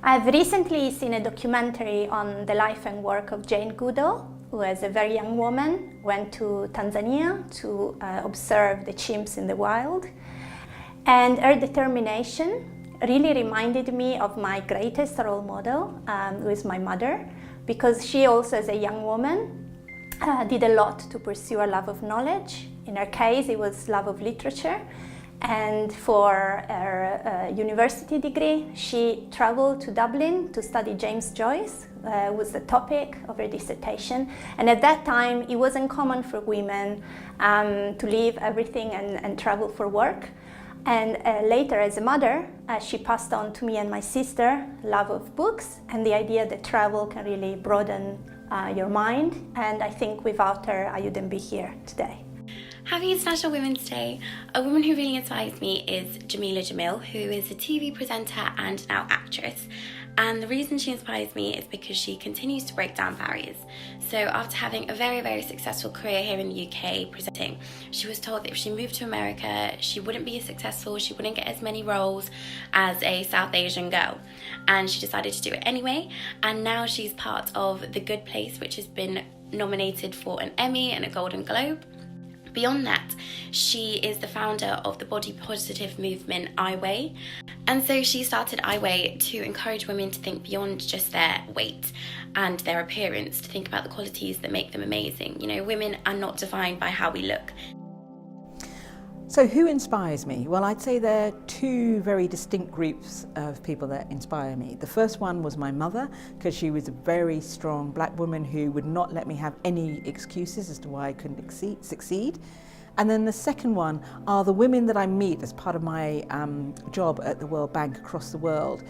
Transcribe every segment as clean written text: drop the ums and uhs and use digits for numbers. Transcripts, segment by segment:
I've recently seen a documentary on the life and work of Jane Goodall, who as a very young woman went to Tanzania to observe the chimps in the wild. And her determination really reminded me of my greatest role model, who is my mother, because she also as a young woman did a lot to pursue her love of knowledge. In her case, it was love of literature. And for her university degree, she traveled to Dublin to study James Joyce, was the topic of her dissertation. And at that time, it wasn't common for women to leave everything and travel for work. And later, as a mother, she passed on to me and my sister love of books and the idea that travel can really broaden your mind. And I think without her, I wouldn't be here today. Happy International Women's Day. A woman who really inspires me is Jameela Jamil, who is a TV presenter and now actress. And the reason she inspires me is because she continues to break down barriers. So after having a very, very successful career here in the UK presenting, she was told that if she moved to America, she wouldn't be as successful, she wouldn't get as many roles as a South Asian girl. And she decided to do it anyway. And now she's part of The Good Place, which has been nominated for an Emmy and a Golden Globe. Beyond that, she is the founder of the body positive movement I Weigh. And so she started I Weigh to encourage women to think beyond just their weight and their appearance, to think about the qualities that make them amazing. You know, women are not defined by how we look. So who inspires me? Well, I'd say there are two very distinct groups of people that inspire me. The first one was my mother, because she was a very strong black woman who would not let me have any excuses as to why I couldn't succeed. And then the second one are the women that I meet as part of my job at the World Bank across the world,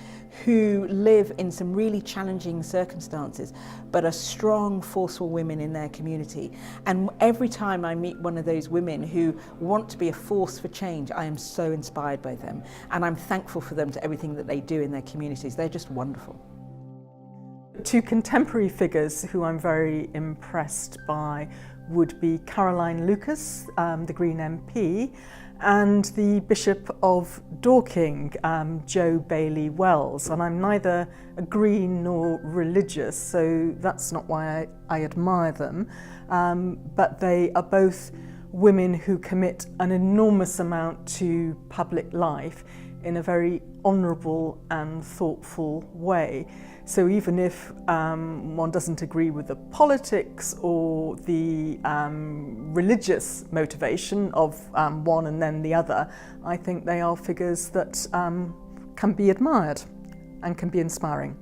who live in some really challenging circumstances, but are strong, forceful women in their community. And every time I meet one of those women who want to be a force for change, I am so inspired by them. And I'm thankful for them to everything that they do in their communities. They're just wonderful. Two contemporary figures who I'm very impressed by would be Caroline Lucas, the Green MP, and the Bishop of Dorking, Joe Bailey Wells. And I'm neither a Green nor religious, so that's not why I admire them. But they are both women who commit an enormous amount to public life in a very honourable and thoughtful way. So even if one doesn't agree with the politics or the religious motivation of one and then the other, I think they are figures that can be admired and can be inspiring.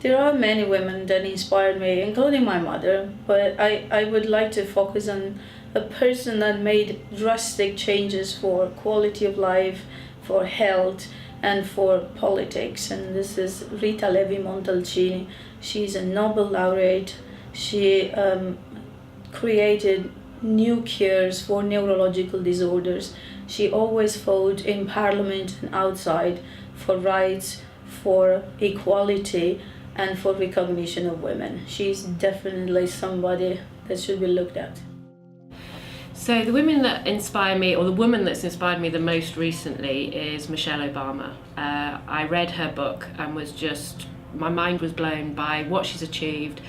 There are many women that inspired me, including my mother, but I would like to focus on a person that made drastic changes for quality of life, for health, and for politics, and this is Rita Levi-Montalcini. She's a Nobel laureate. She created new cures for neurological disorders. She always fought in Parliament and outside for rights, for equality, and for recognition of women. She's definitely somebody that should be looked at. So the women that inspire me, or the woman that's inspired me the most recently, is Michelle Obama. I read her book and my mind was blown by what she's achieved,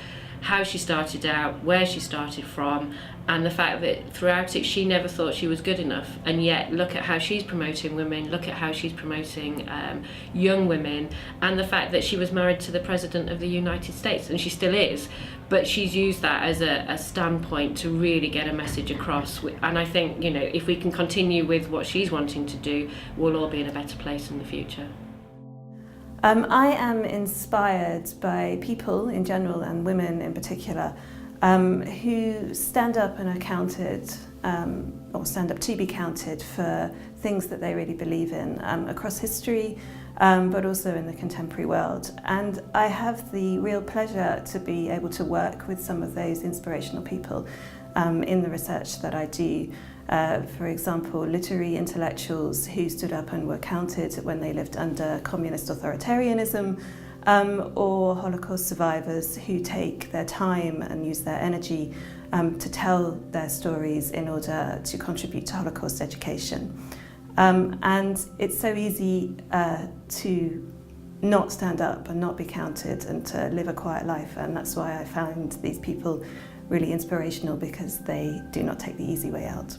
how she started out, where she started from, and the fact that throughout it she never thought she was good enough. And yet look at how she's promoting women, look at how she's promoting young women, and the fact that she was married to the President of the United States, and she still is. But she's used that as a standpoint to really get a message across. And I think, you know, if we can continue with what she's wanting to do, we'll all be in a better place in the future. I am inspired by people in general and women in particular who stand up and are counted or stand up to be counted for things that they really believe in across history, but also in the contemporary world. And I have the real pleasure to be able to work with some of those inspirational people in the research that I do. For example, literary intellectuals who stood up and were counted when they lived under communist authoritarianism, or Holocaust survivors who take their time and use their energy to tell their stories in order to contribute to Holocaust education. And it's so easy to not stand up and not be counted and to live a quiet life, and that's why I found these people really inspirational, because they do not take the easy way out.